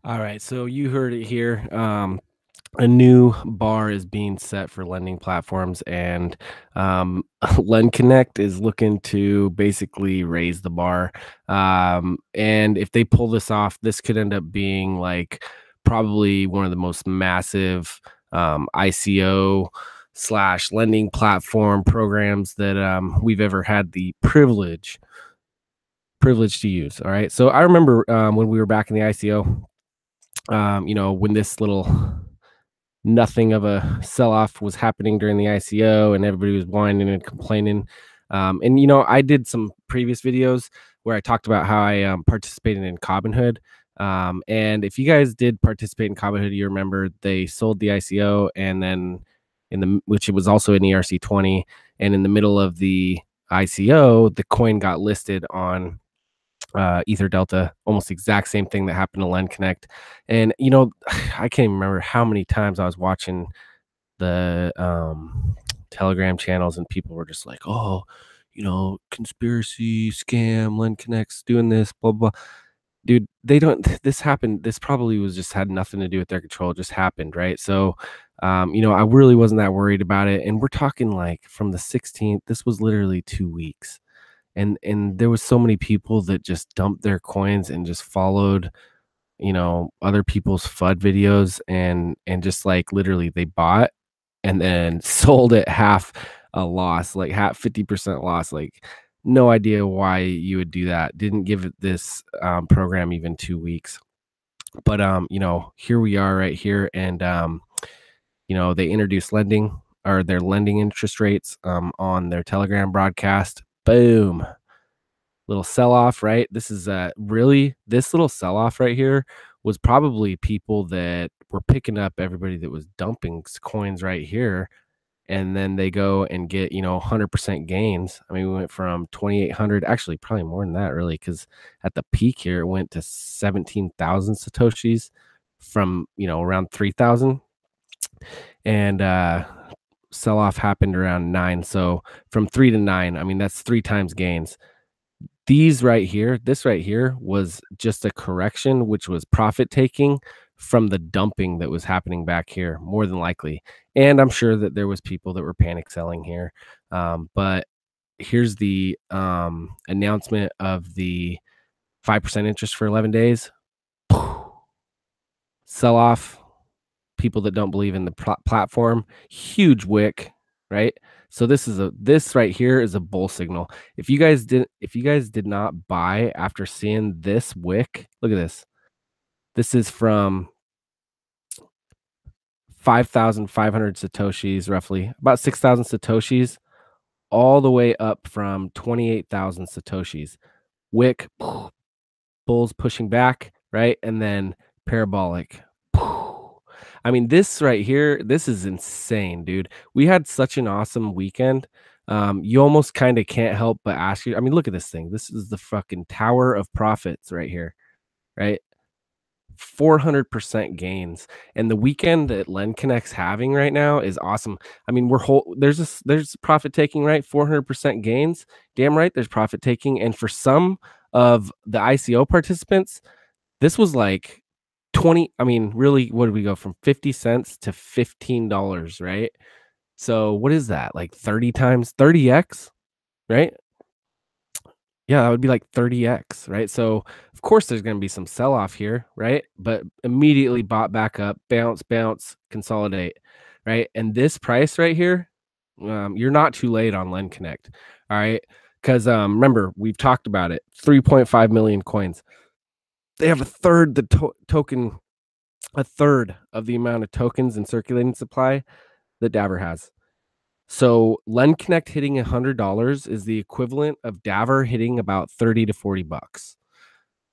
All right, so you heard it here. A new bar is being set for lending platforms, and Lendconnect is looking to basically raise the bar. And if they pull this off, this could end up being like probably one of the most massive ICO slash lending platform programs that we've ever had the privilege to use. All right, so I remember when we were back in the ICO, when this little nothing of a sell off was happening during the ICO and everybody was whining and complaining. I did some previous videos where I talked about how I participated in Cobinhood. And if you guys did participate in Cobinhood, you remember they sold the ICO, and then which it was also an ERC20, and in the middle of the ICO, the coin got listed on Ether Delta, almost the exact same thing that happened to Lendconnect. And I can't even remember how many times I was watching the Telegram channels, and people were just like, "Oh, conspiracy scam, Lendconnect's doing this, blah blah." Dude, they don't. This happened. This probably was just had nothing to do with their control. It just happened, right? So, I really wasn't that worried about it. And we're talking like from the 16th. This was literally 2 weeks, and there was so many people that just dumped their coins and just followed other people's FUD videos, and just like literally they bought and then sold it half a loss, like half 50% loss. Like, no idea why you would do that. Didn't give it this program even 2 weeks. But here we are right here, and they introduced lending, or their lending interest rates on their Telegram broadcast. Boom, little sell off, right? This is really, this little sell off right here was probably people that were picking up everybody that was dumping coins right here, and then they go and get 100% gains. I mean, we went from 2,800, actually probably more than that, really, because at the peak here it went to 17,000 satoshis from around 3,000, and sell off happened around 9. So from 3 to 9, I mean, that's 3 times gains. This right here was just a correction, which was profit taking from the dumping that was happening back here, more than likely. And I'm sure that there was people that were panic selling here. But here's the announcement of the 5% interest for 11 days. Sell off, people that don't believe in the platform, huge wick, right? So this right here is a bull signal. If you guys did not buy after seeing this wick, look at this. This is from 5,500 satoshis, roughly about 6,000 satoshis, all the way up from 28,000 satoshis. Wick, bulls pushing back, right? And then parabolic. I mean, this right here, this is insane, dude. We had such an awesome weekend. You almost kind of can't help but ask you. I mean, look at this thing. This is the fucking tower of profits right here, right? 400% gains. And the weekend that Lendconnect's having right now is awesome. I mean, there's profit taking, right? 400% gains. Damn right, there's profit taking. And for some of the ICO participants, this was like 20, I mean, really, what did we go from 50 cents to $15, right? So what is that? Like 30 times 30x, right? Yeah, that would be like 30x, right? So of course there's going to be some sell off here, right? But immediately bought back up, bounce, bounce, consolidate, right? And this price right here, you're not too late on Lendconnect, all right? Because remember, we've talked about it, 3.5 million coins. They have a third a third of the amount of tokens in circulating supply that Daver has. So Lendconnect hitting $100 is the equivalent of Daver hitting about 30 to 40 bucks.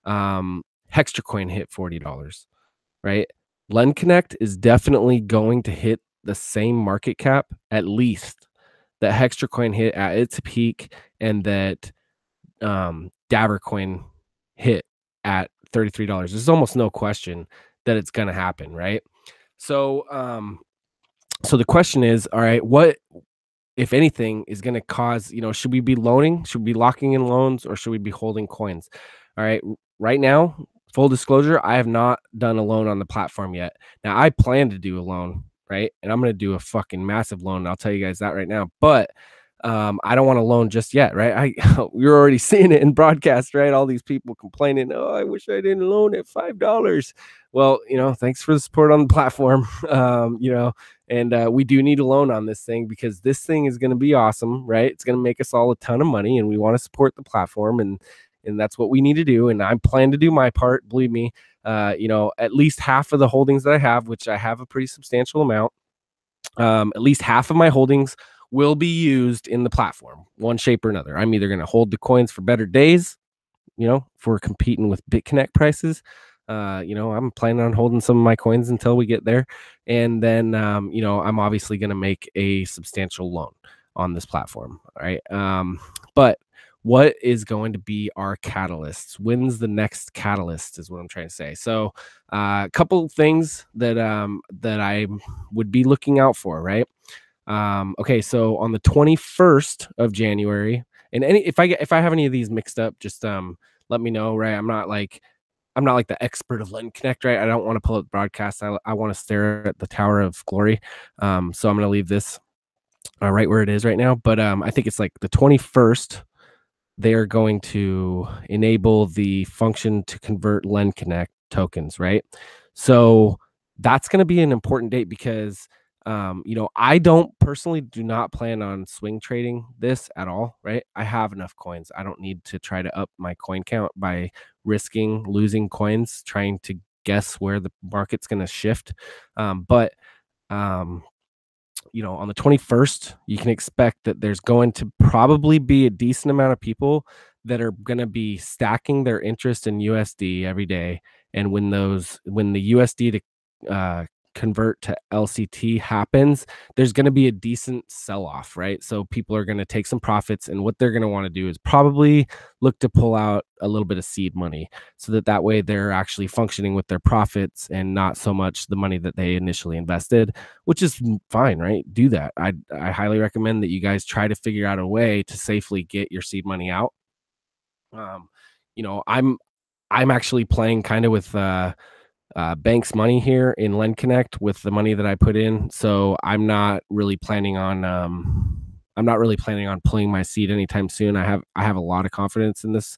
Hextracoin hit $40, right? Lendconnect is definitely going to hit the same market cap, at least, that Hextracoin hit at its peak, and that Daver coin hit at $33. There's almost no question that it's going to happen, right? So so the question is, all right, what, if anything, is going to cause, should we be loaning? Should we be locking in loans, or should we be holding coins? All right. Right now, Full disclosure, I have not done a loan on the platform yet. Now, I plan to do a loan, right? And I'm gonna do a fucking massive loan. I'll tell you guys that right now. But I don't want to loan just yet, right? You're already seeing it in broadcast, right? All these people complaining, oh, I wish I didn't loan at $5. Well, thanks for the support on the platform. And we do need a loan on this thing because this thing is going to be awesome, right? It's going to make us all a ton of money, and we want to support the platform, and that's what we need to do. And I plan to do my part. Believe me, at least half of the holdings that I have, which I have a pretty substantial amount, at least half of my holdings will be used in the platform, one shape or another. I'm either going to hold the coins for better days, if we're competing with BitConnect prices. I'm planning on holding some of my coins until we get there. And then, I'm obviously going to make a substantial loan on this platform. All right. But what is going to be our catalysts? When's the next catalyst is what I'm trying to say. So a couple things that I would be looking out for, right? Okay, so on the 21st of January, and if I have any of these mixed up, just let me know, right? I'm not like the expert of Lendconnect, right? I don't want to pull up the broadcast. I want to stare at the Tower of Glory. So I'm gonna leave this right where it is right now. But I think it's like the 21st. They are going to enable the function to convert Lendconnect tokens, right? So that's going to be an important date because, I don't personally do not plan on swing trading this at all, right? I have enough coins. I don't need to try to up my coin count by risking losing coins, trying to guess where the market's going to shift. But um, on the 21st, you can expect that there's going to probably be a decent amount of people that are going to be stacking their interest in USD every day. And when the USD to convert to LCT happens, there's going to be a decent sell off, right? So people are going to take some profits, and what they're going to want to do is probably look to pull out a little bit of seed money so that way they're actually functioning with their profits and not so much the money that they initially invested, which is fine, right? Do that. I highly recommend that you guys try to figure out a way to safely get your seed money out. Um, I'm actually playing kind of with bank's money here in Lendconnect with the money that I put in. So I'm not really planning on pulling my seed anytime soon. I have a lot of confidence in this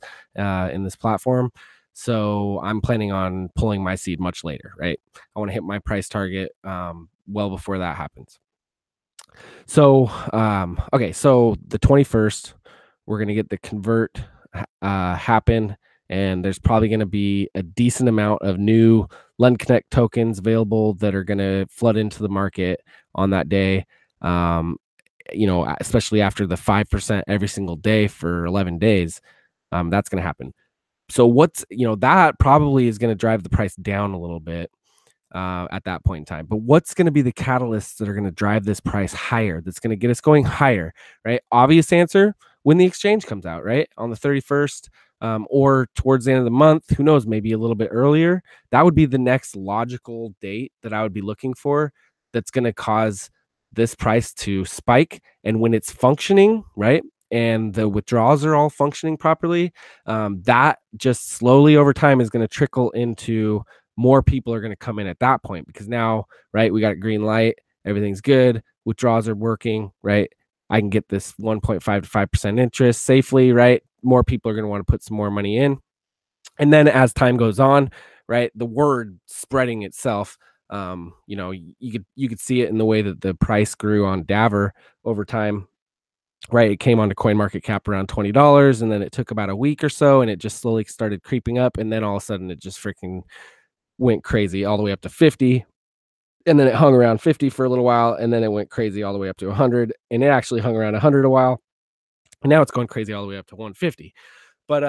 platform. So I'm planning on pulling my seed much later, right? I want to hit my price target well before that happens. So okay, so the 21st, we're gonna get the convert happen, and there's probably gonna be a decent amount of new Lendconnect tokens available that are gonna flood into the market on that day. Especially after the 5% every single day for 11 days, that's gonna happen. So that probably is gonna drive the price down a little bit at that point in time. But what's going to be the catalysts that are going to drive this price higher? That's going to get us going higher, right? Obvious answer: when the exchange comes out, right, on the 31st, or towards the end of the month. Who knows? Maybe a little bit earlier. That would be the next logical date that I would be looking for. That's going to cause this price to spike, and when it's functioning, right, and the withdrawals are all functioning properly, that just slowly over time is going to trickle into more people are going to come in at that point, because now, right, we got a green light, everything's good, withdrawals are working, right? I can get this 1.5 to 5% interest safely, right? More people are going to want to put some more money in. And then as time goes on, right, the word spreading itself, you could see it in the way that the price grew on Daver over time. Right, it came onto CoinMarketCap around $20, and then it took about a week or so, and it just slowly started creeping up, and then all of a sudden it just freaking went crazy all the way up to 50, and then it hung around 50 for a little while, and then it went crazy all the way up to 100, and it actually hung around 100 a while, and now it's going crazy all the way up to 150. But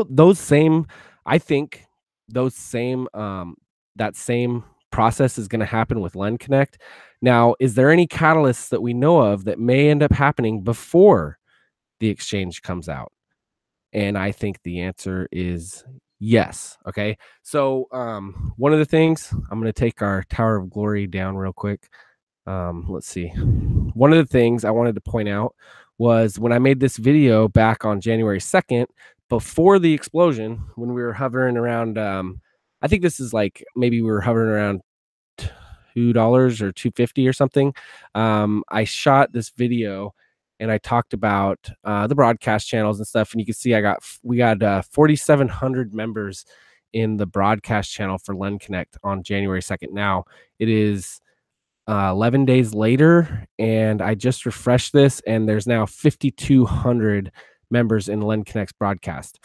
those same, I think those same that same process is going to happen with Lendconnect. Now, is there any catalysts that we know of that may end up happening before the exchange comes out? And I think the answer is yes. Okay. So one of the things, I'm going to take our Tower of Glory down real quick. Let's see. One of the things I wanted to point out was when I made this video back on January 2nd, before the explosion, when we were hovering around, I think this is like maybe we were hovering around $2 or 250 or something. I shot this video and I talked about the broadcast channels and stuff. And you can see we got 4,700 members in the broadcast channel for Lendconnect on January 2nd. Now it is 11 days later, and I just refreshed this, and there's now 5,200 members in Lendconnect's broadcast.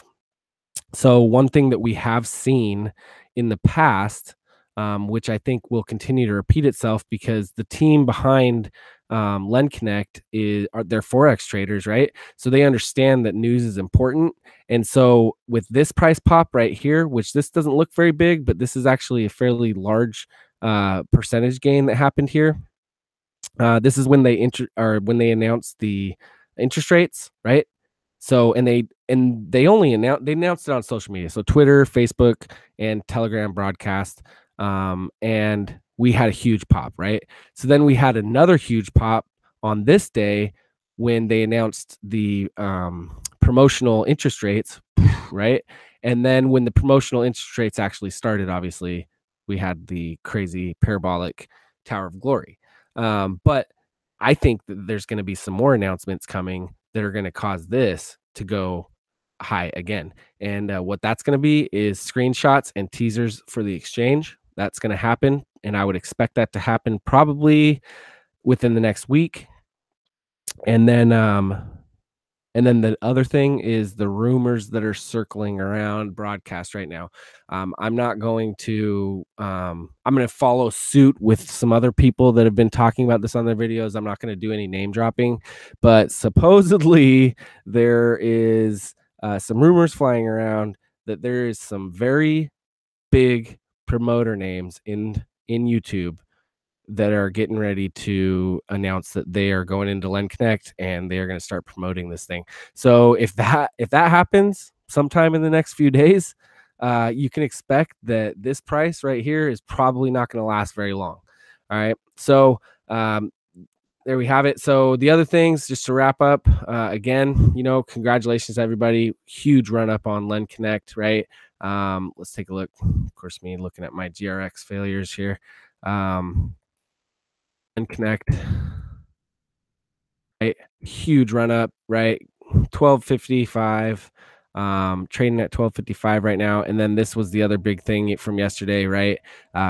So one thing that we have seen in the past, which I think will continue to repeat itself because the team behind Lendconnect they're forex traders, right? So they understand that news is important, and so with this price pop right here, which this doesn't look very big, but this is actually a fairly large percentage gain that happened here. This is when they announced the interest rates, right? So they only announced it on social media, so Twitter, Facebook, and Telegram broadcast. And we had a huge pop, right? So then we had another huge pop on this day when they announced the promotional interest rates, right? And then when the promotional interest rates actually started, obviously we had the crazy parabolic Tower of Glory. But I think that there's going to be some more announcements coming that are going to cause this to go high again. And what that's going to be is screenshots and teasers for the exchange. That's going to happen. And I would expect that to happen probably within the next week. And then the other thing is the rumors that are circling around broadcast right now. I'm not going to, I'm going to follow suit with some other people that have been talking about this on their videos. I'm not going to do any name dropping, but supposedly there is some rumors flying around that there is some very big promoter names in YouTube that are getting ready to announce that they are going into Lendconnect and they are going to start promoting this thing. So if that happens sometime in the next few days, you can expect that this price right here is probably not going to last very long. All right. So there we have it. So the other things, just to wrap up, again, congratulations to everybody. Huge run up on Lendconnect, right? Let's take a look. Of course, me looking at my GRX failures here. Lendconnect, right? Huge run up, right? 1255, trading at 1255 right now. And then this was the other big thing from yesterday, right?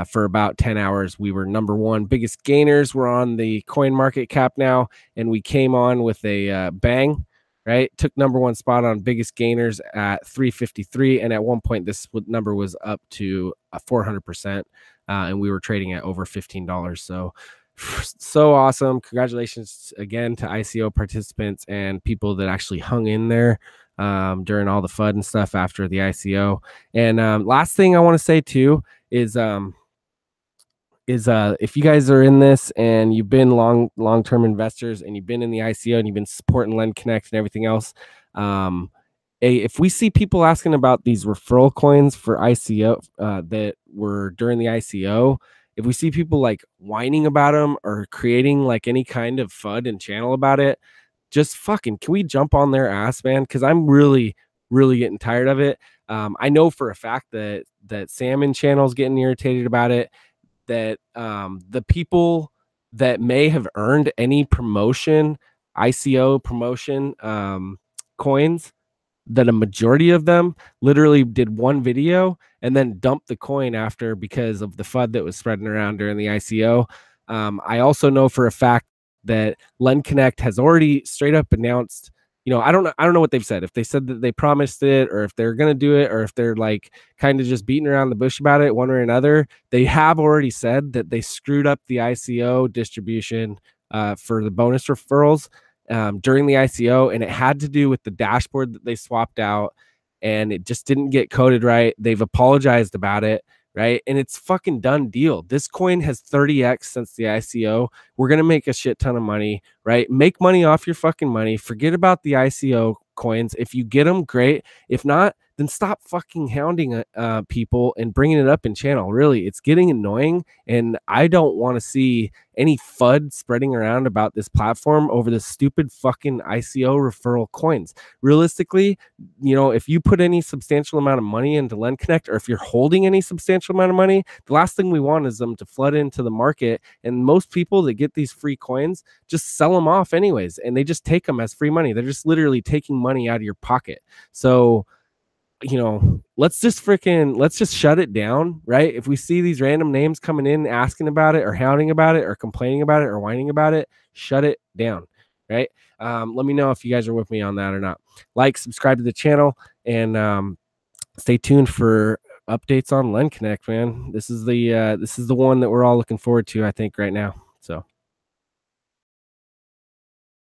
For about 10 hours, we were number one biggest gainers. We're on the coin market cap now, and we came on with a bang, right? Took number one spot on biggest gainers at 353, and at one point this number was up to 400%, and we were trading at over $15. So awesome. Congratulations again to ICO participants and people that actually hung in there during all the FUD and stuff after the ICO. And last thing I want to say too is if you guys are in this and you've been long-term investors and you've been in the ICO and you've been supporting Lendconnect and everything else, if we see people asking about these referral coins for ICO that were during the ICO, if we see people like whining about them or creating like any kind of FUD and channel about it, just fucking, can we jump on their ass, man? Because I'm really, really getting tired of it. I know for a fact that Salmon channel's getting irritated about it, that the people that may have earned any promotion, ICO promotion coins, that a majority of them literally did one video and then dumped the coin after because of the FUD that was spreading around during the ICO. I also know for a fact that Lendconnect has already straight up announced, I don't know what they've said. If they said that they promised it, or if they're going to do it, or if they're like kind of just beating around the bush about it one way or another, they have already said that they screwed up the ICO distribution for the bonus referrals during the ICO, and it had to do with the dashboard that they swapped out, and it just didn't get coded right. They've apologized about it, right? And it's fucking done deal. This coin has 30x since the ICO. We're going to make a shit ton of money, right? Make money off your fucking money. Forget about the ICO coins. If you get them, great. If not, then stop fucking hounding people and bringing it up in channel. Really, it's getting annoying, and I don't want to see any FUD spreading around about this platform over this stupid fucking ICO referral coins. Realistically, if you put any substantial amount of money into Lendconnect, or if you're holding any substantial amount of money, the last thing we want is them to flood into the market. And most people that get these free coins just sell them off anyways, and they just take them as free money. They're just literally taking money out of your pocket. So let's just shut it down, right? If we see these random names coming in asking about it or hounding about it or complaining about it or whining about it, shut it down, right? Let me know if you guys are with me on that or not. Like, subscribe to the channel, and stay tuned for updates on Lendconnect, man. This is the one that we're all looking forward to, I think, right now. So